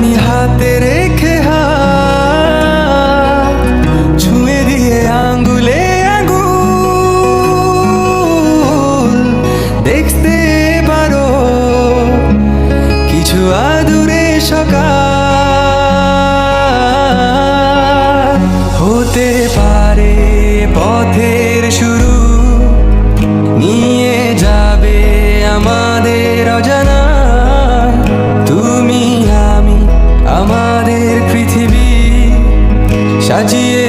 আমি হাতে রেখে হাত ছুঁয়ে দিয়ে আঙ্গুলে আঙ্গুল দেখতে পারো কিছু আদুরে সকাল হতে পারে পথের শুরু, নিয়ে যাবে আমাদের অজানা। তুমি আমি আমাদের পৃথিবী সাজিয়ে